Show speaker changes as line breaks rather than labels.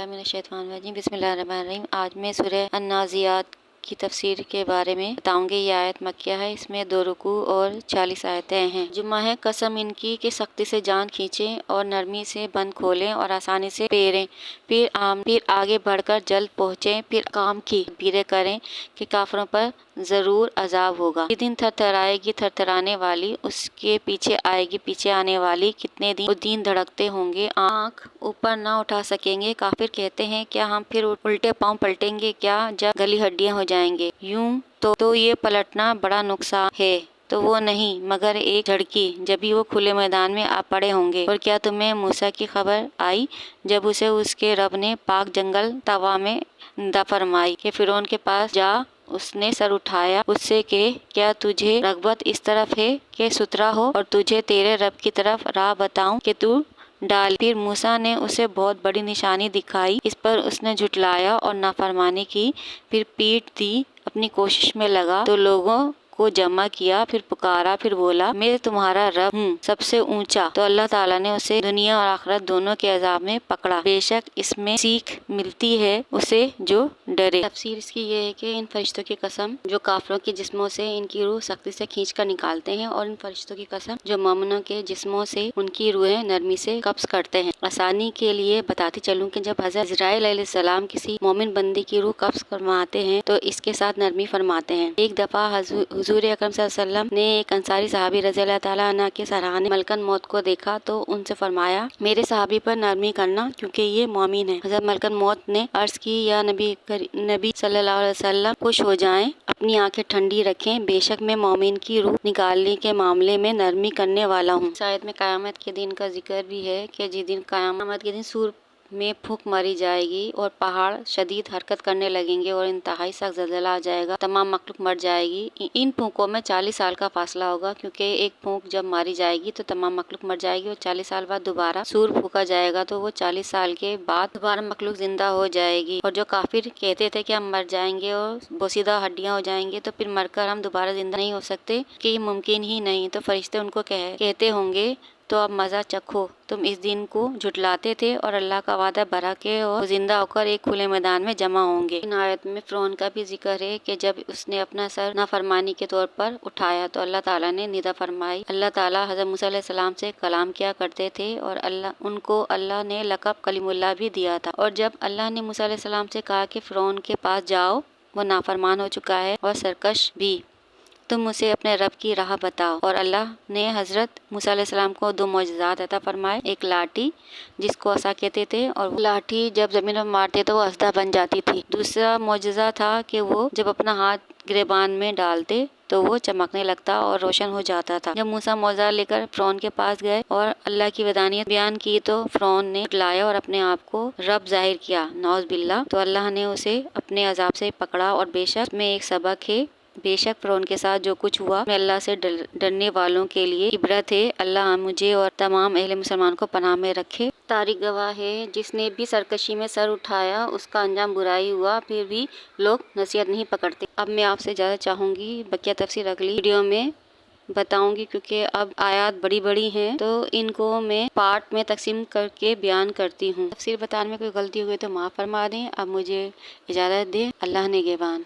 بسم اللہ الرحمن الرحیم۔ آج میں سورہ النازعات کی تفسیر کے بارے میں بتاؤں گی۔ یہ آیت مکیہ ہے، اس میں 2 رکوع اور 40 آیتیں ہیں۔ جمعہ ہے، قسم ان کی کہ سختی سے جان کھینچیں اور نرمی سے بند کھولیں اور آسانی سے پھیریں، پھر آگے بڑھ کر جلد پہنچیں، پھر کام کی تدبیریں کریں کہ کافروں پر ضرور عذاب ہوگا۔ یہ دن تھر تھرائے گی تھرتھرانے والی، اس کے پیچھے آئے گی پیچھے آنے والی، کتنے دن دھڑکتے ہوں گے، آنکھ اوپر نہ اٹھا سکیں گے۔ کافر کہتے ہیں کیا ہم پھر الٹے پاؤں پلٹیں گے کیا جب گلی ہڈیاں ہو جائیں گے؟ یوں تو یہ پلٹنا بڑا نقصان ہے، تو وہ نہیں مگر ایک جھڑکی، جبھی وہ کھلے میدان میں آ پڑے ہوں گے۔ اور کیا تمہیں موسیٰ کی خبر آئی جب اسے اس کے رب نے پاک جنگل طوا میں ندا فرمائی کہ فرعون کے پاس جا؟ اس نے سر اٹھایا اس سے کہ کیا تجھے رغبت اس طرف ہے کہ ستھرا ہو اور تجھے تیرے رب کی طرف راہ بتاؤں کہ تو ڈال۔ پھر موسیٰ نے اسے بہت بڑی نشانی دکھائی، اس پر اس نے جھٹلایا اور نافرمانی کی، پھر پیٹ دی، اپنی کوشش میں لگا تو لوگوں کو جمع کیا، پھر پکارا، پھر بولا میں تمہارا رب ہوں سب سے اونچا۔ تو اللہ تعالیٰ نے اسے دنیا اور آخرت دونوں کے عذاب میں پکڑا۔ بے شک اس میں سیکھ ملتی ہے اسے جو ڈرے۔ تفسیر اس کی یہ ہے کہ ان فرشتوں کی قسم جو کافروں کے جسموں سے ان کی روح سختی سے کھینچ کر نکالتے ہیں، اور ان فرشتوں کی قسم جو مومنوں کے جسموں سے ان کی روحیں نرمی سے قبض کرتے ہیں۔ آسانی کے لیے بتاتی چلوں کہ جب حضرت عزرائیل علیہ السلام کسی مومن بندی کی روح قبض فرماتے ہیں تو اس کے ساتھ نرمی فرماتے ہیں۔ ایک دفعہ حضور اکرم صلی اللہ علیہ وسلم نے ایک انصاری صحابی رضی اللہ تعالیٰ عنہ کے سرانے ملکن موت کو دیکھا تو ان سے فرمایا میرے صحابی پر نرمی کرنا کیونکہ یہ مومن ہے۔ حضرت ملکن موت نے عرض کی یا نبی صلی اللہ علیہ وسلم خوش ہو جائیں، اپنی آنکھیں ٹھنڈی رکھیں، بے شک میں مومن کی روح نکالنے کے معاملے میں نرمی کرنے والا ہوں۔ اس آیت میں قیامت کے دن کا ذکر بھی ہے کہ جس دن قیامت کے دن سور میں پھونک ماری جائے گی اور پہاڑ شدید حرکت کرنے لگیں گے اور انتہائی سخت زلزلہ آ جائے گا، تمام مخلوق مر جائے گی۔ ان پھونکوں میں 40 سال کا فاصلہ ہوگا، کیونکہ ایک پھونک جب ماری جائے گی تو تمام مخلوق مر جائے گی اور 40 سال بعد دوبارہ سور پھونکا جائے گا تو وہ 40 سال کے بعد دوبارہ مخلوق زندہ ہو جائے گی۔ اور جو کافر کہتے تھے کہ ہم مر جائیں گے اور بوسیدہ ہڈیاں ہو جائیں گے تو پھر مر کر ہم دوبارہ زندہ نہیں ہو سکتے کہ یہ ممکن ہی نہیں، تو فرشتے ان کو کہتے ہوں گے تو اب مزہ چکھو، تم اس دن کو جھٹلاتے تھے اور اللہ کا وعدہ بھرا کے اور زندہ ہو کر ایک کھلے میدان میں جمع ہوں گے۔ ان آیت میں فرعون کا بھی ذکر ہے کہ جب اس نے اپنا سر نافرمانی کے طور پر اٹھایا تو اللہ تعالیٰ نے ندا فرمائی۔ اللہ تعالیٰ حضرت موسیٰ علیہ السلام سے کلام کیا کرتے تھے اور ان کو اللہ نے لقب کلیم اللہ بھی دیا تھا، اور جب اللہ نے موسیٰ علیہ السلام سے کہا کہ فرعون کے پاس جاؤ، وہ نافرمان ہو چکا ہے اور سرکش بھی، تم اسے اپنے رب کی راہ بتاؤ۔ اور اللہ نے حضرت موسیٰ علیہ السلام کو 2 معجزات عطا فرمائے، ایک لاٹھی جس کو عصا کہتے تھے، اور وہ لاٹھی جب زمین میں مارتے تو وہ اسدہ بن جاتی تھی۔ دوسرا معجزہ تھا کہ وہ جب اپنا ہاتھ گریبان میں ڈالتے تو وہ چمکنے لگتا اور روشن ہو جاتا تھا۔ جب موسیٰ معجزہ لے کر فرعون کے پاس گئے اور اللہ کی وحدانیت بیان کی تو فرعون نے جھٹلایا اور اپنے آپ کو رب ظاہر کیا، نعوذ باللہ، تو اللہ نے اسے اپنے عذاب سے پکڑا۔ اور بے شک میں ایک سبق ہے، بے شک فرعون کے ساتھ جو کچھ ہوا میں اللہ سے ڈرنے والوں کے لیے عبرت ہے۔ اللہ مجھے اور تمام اہل مسلمان کو پناہ میں رکھے۔ تاریخ گواہ ہے جس نے بھی سرکشی میں سر اٹھایا اس کا انجام برائی ہوا، پھر بھی لوگ نصیحت نہیں پکڑتے۔ اب میں آپ سے اجازت چاہوں گی، بقیہ تفسیر اگلی ویڈیو میں بتاؤں گی، کیونکہ اب آیات بڑی بڑی ہیں تو ان کو میں پارٹ میں تقسیم کر کے بیان کرتی ہوں۔ تفسیر بتانے میں کوئی غلطی ہوئی تو معاف فرما دیں۔ اب مجھے اجازت دیں، اللہ نگہبان۔